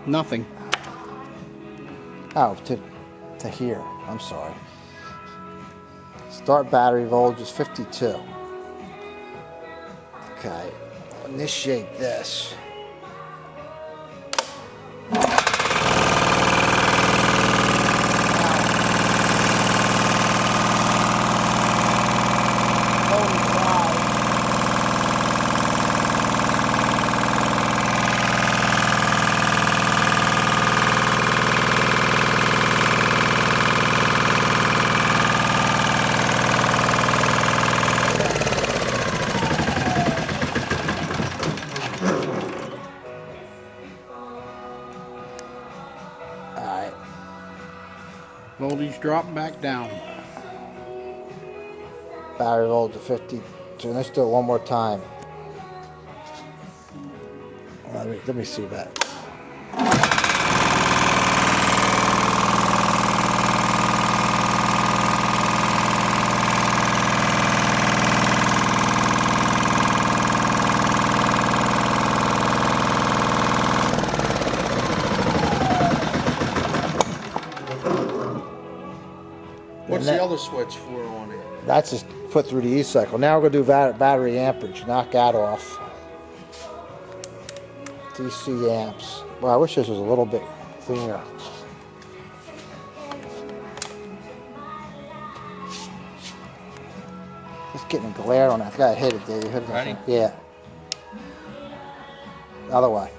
Nothing. Oh, to here. I'm sorry. Start battery voltage is 52. Okay. Initiate this. Alright. Voltage drop back down. Battery voltage of 52. Let's do it one more time. Let me see that. What's the other switch for on it? That's just put through the e-cycle. Now we're going to do battery amperage. Knock that off. DC amps. Well, I wish this was a little bit cleaner. Just getting a glare on that. I got to hit it, Dave. Ready? Yeah. Other way.